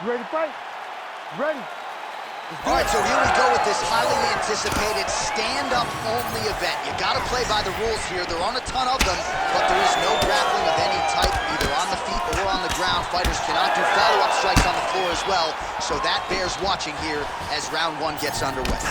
You ready to fight? Ready. All right, so here we go with this highly anticipated stand-up only event. You got to play by the rules here. There aren't a ton of them, but there is no grappling of any type, either on the feet or on the ground. Fighters cannot do follow-up strikes on the floor as well, so that bears watching here as round one gets underway.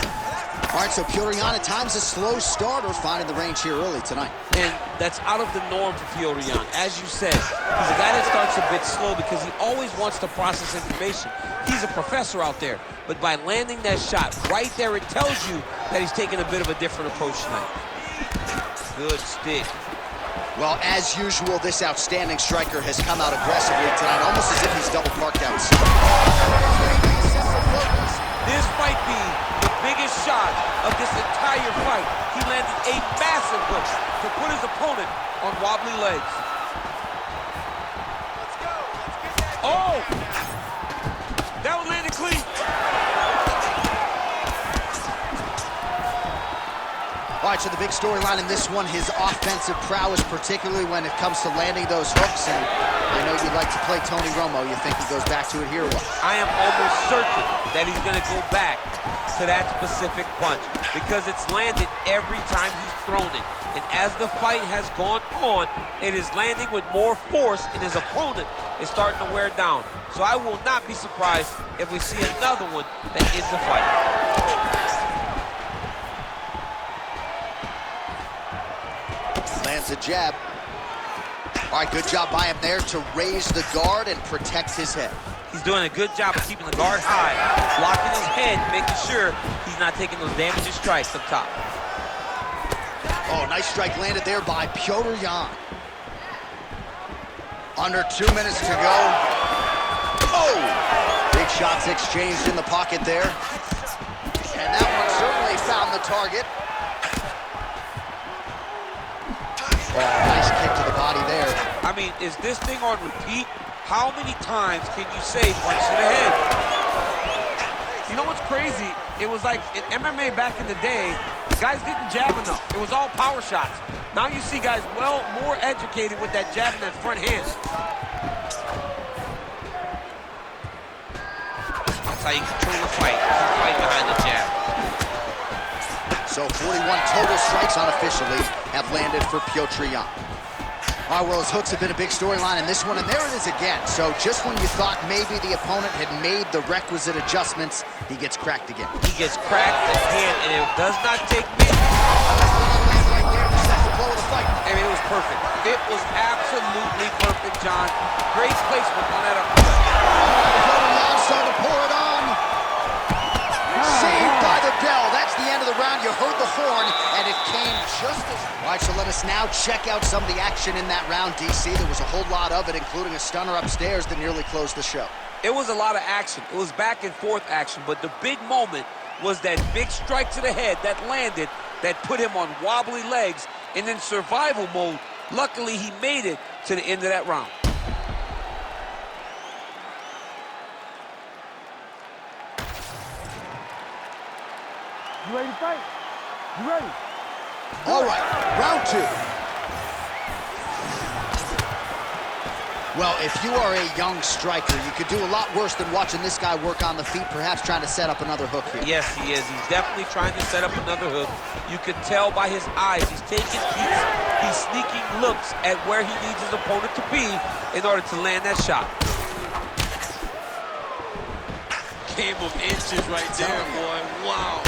All right, so Petr Yan at times a slow starter, finding the range here early tonight. And that's out of the norm for Petr Yan. As you said, he's a guy that starts a bit slow because he always wants to process information. He's a professor out there, but by landing that shot right there, it tells you that he's taking a bit of a different approach tonight. Good stick. Well, as usual, this outstanding striker has come out aggressively tonight, almost as if he's double parked outside. This might be the biggest shot of this entire fight. He landed a massive hook to put his opponent on wobbly legs. Let's go. Let's get that. Oh! That was landed clean. All right, so the big storyline in this one, his offensive prowess, particularly when it comes to landing those hooks. And I know you like to play Tony Romo. You think he goes back to it here or what? I am almost certain that he's going to go back to that specific punch because it's landed every time he's thrown it. And as the fight has gone on, it is landing with more force, and his opponent is starting to wear down. So I will not be surprised if we see another one that ends the fight. Lands a jab. All right, good job by him there to raise the guard and protect his head. He's doing a good job of keeping the guard high, blocking his head, making sure he's not taking those damaging strikes up top. Oh, nice strike landed there by Petr Yan. Under 2 minutes to go. Oh! Big shots exchanged in the pocket there. And that one certainly found the target. Oh, nice kick to the body there. I mean, is this thing on repeat? How many times can you say punch to the head? You know what's crazy? It was like in MMA back in the day, guys didn't jab enough. It was all power shots. Now you see guys more educated with that jab and that front hand. That's how you control the fight. Keep fighting behind the jab. So 41 total strikes unofficially have landed for Petr Yan. All right, well, his hooks have been a big storyline in this one, and there it is again. So just when you thought maybe the opponent had made the requisite adjustments, he gets cracked again. He gets cracked again, and it does not take me. I mean, it was perfect. It was absolutely perfect, John. Great placement on that uppercut. Starting to pour it on. Saved by the bell. That's the end of the round. You heard the horn, and it came just as... All right, so let us now check out some of the action in that round, DC. There was a whole lot of it, including a stunner upstairs that nearly closed the show. It was a lot of action. It was back and forth action, but the big moment was that big strike to the head that landed, that put him on wobbly legs, and in survival mode. Luckily, he made it to the end of that round. You ready to fight? You ready? All right, round two. Well, if you are a young striker, you could do a lot worse than watching this guy work on the feet, perhaps trying to set up another hook here. Yes, he is. He's definitely trying to set up another hook. You can tell by his eyes. He's taking peeks. He's sneaking looks at where he needs his opponent to be in order to land that shot. Game of inches right there, boy. Wow.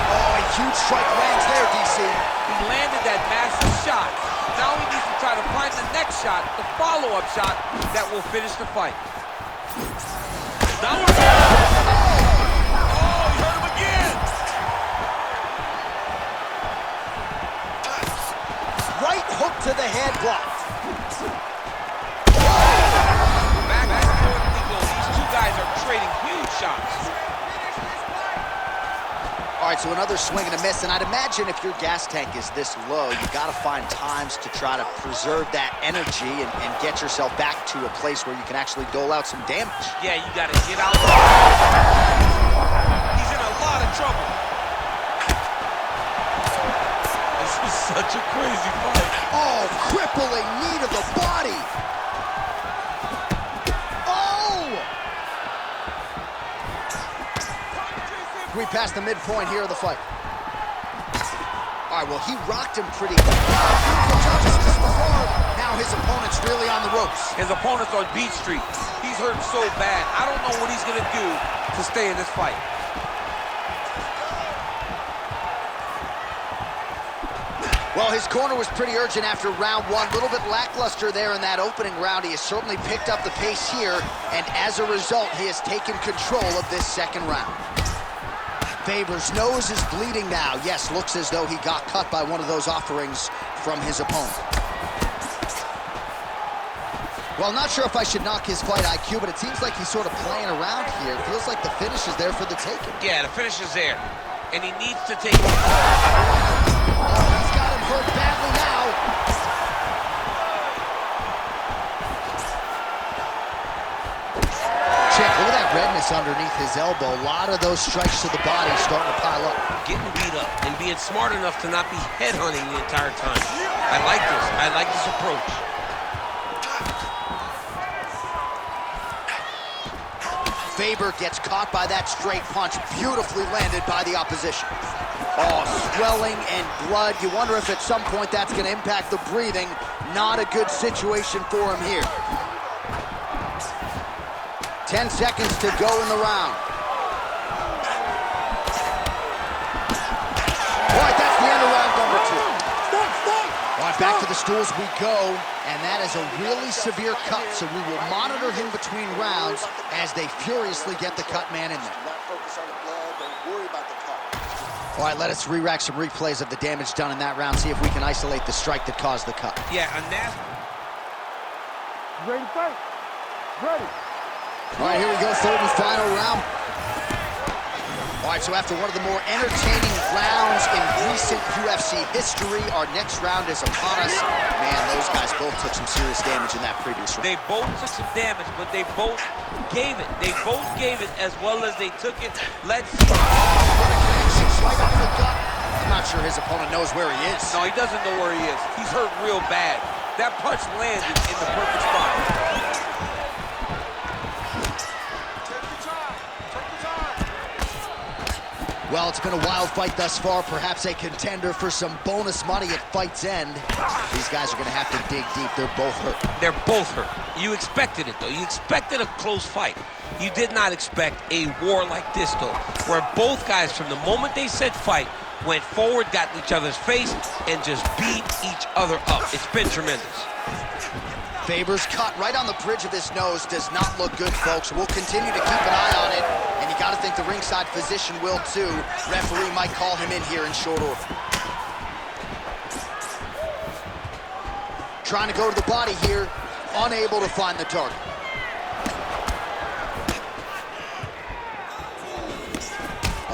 Oh, a huge strike lands there, DC. He landed that massive shot. Now he needs to try to find the next shot, the follow-up shot that will finish the fight. Now we're oh, he hurt him again. Right hook to the head, blocked. Back and forth we go. These two guys are trading huge shots. All right, so another swing and a miss, and I'd imagine if your gas tank is this low, you got to find times to try to preserve that energy and get yourself back to a place where you can actually dole out some damage. Yeah, you got to get out. He's in a lot of trouble. This is such a crazy fight. Oh, crippling knee to the body. We passed the midpoint here of the fight. All right, well, he rocked him pretty good. Now his opponent's really on the ropes. His opponent's on Beach Street. He's hurting so bad. I don't know what he's going to do to stay in this fight. Well, his corner was pretty urgent after round one. A little bit lackluster there in that opening round. He has certainly picked up the pace here, and as a result, he has taken control of this second round. Faber's nose is bleeding now. Yes, looks as though he got cut by one of those offerings from his opponent. Well, not sure if I should knock his fight IQ, but it seems like he's sort of playing around here. It feels like the finish is there for the taking. Yeah, the finish is there, and he needs to take it. He's got him hurt badly now. Check, look at that redness underneath his elbow. A lot of those strikes to the body starting to pile up. Getting beat up and being smart enough to not be headhunting the entire time. I like this. I like this approach. Faber gets caught by that straight punch, beautifully landed by the opposition. Oh, swelling and blood. You wonder if at some point that's going to impact the breathing. Not a good situation for him here. 10 seconds to go in the round. All right, that's the end of round number 2. All right, back to the stools we go, and that is a really severe cut, so we will monitor him between rounds as they furiously get the cut man in there. All right, let us re-rack some replays of the damage done in that round, see if we can isolate the strike that caused the cut. Yeah, a nasty. Ready to fight? Ready. All right, here we go, third and final round. All right, so after one of the more entertaining rounds in recent UFC history, our next round is upon us. Man, those guys both took some serious damage in that previous round. They both took some damage, but they both gave it. They both gave it as well as they took it. Let's see. I'm not sure his opponent knows where he is. No, he doesn't know where he is. He's hurt real bad. That punch landed in the perfect spot. Well, it's been a wild fight thus far, perhaps a contender for some bonus money at fight's end. These guys are going to have to dig deep. They're both hurt. They're both hurt. You expected it, though. You expected a close fight. You did not expect a war like this, though, where both guys, from the moment they said fight, went forward, got in each other's face, and just beat each other up. It's been tremendous. Faber's cut right on the bridge of his nose does not look good, folks. We'll continue to keep an eye on it, and you got to think the ringside physician will too. Referee might call him in here in short order. Trying to go to the body here, unable to find the target.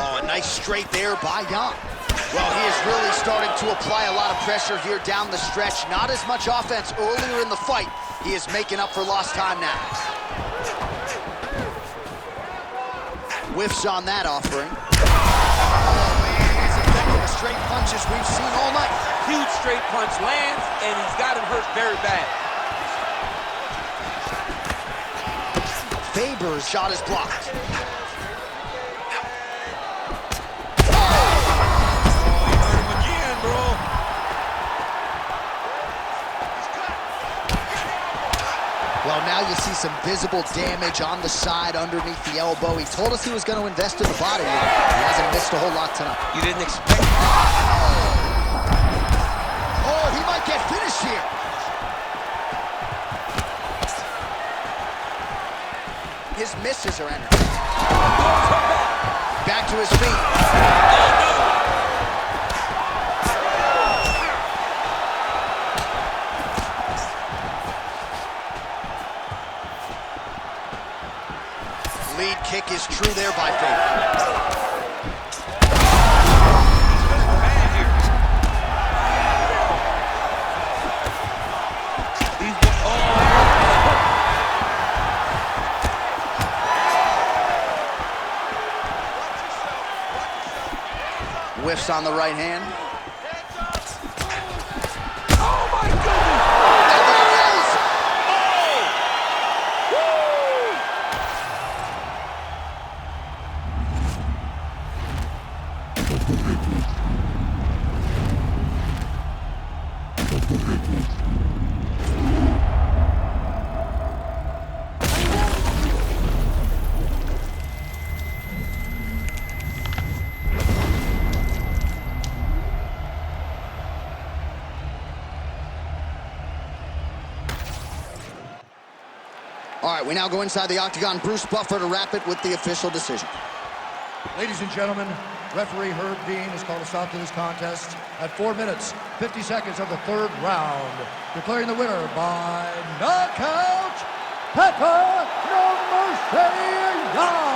Oh, a nice straight there by Jan. Well, he is really starting to apply a lot of pressure here down the stretch. Not as much offense earlier in the fight. He is making up for lost time now. Whiffs on that offering. Oh, man, he's effective with straight punches we've seen all night. Huge straight punch lands, and he's got him hurt very bad. Faber's shot is blocked. Well, now you see some visible damage on the side underneath the elbow. He told us he was going to invest in the body. He hasn't missed a whole lot tonight. You didn't expect it. Oh, he might get finished here. His misses are entered. Back to his feet. Lead kick is true there by Faber. Whiffs on the right hand. Oh, my goodness! And there it is! All right, we now go inside the octagon. Bruce Buffer to wrap it with the official decision. Ladies and gentlemen, referee Herb Dean has called a stop to this contest at 4 minutes, 50 seconds of the third round, declaring the winner by knockout, Pepper No Mercy.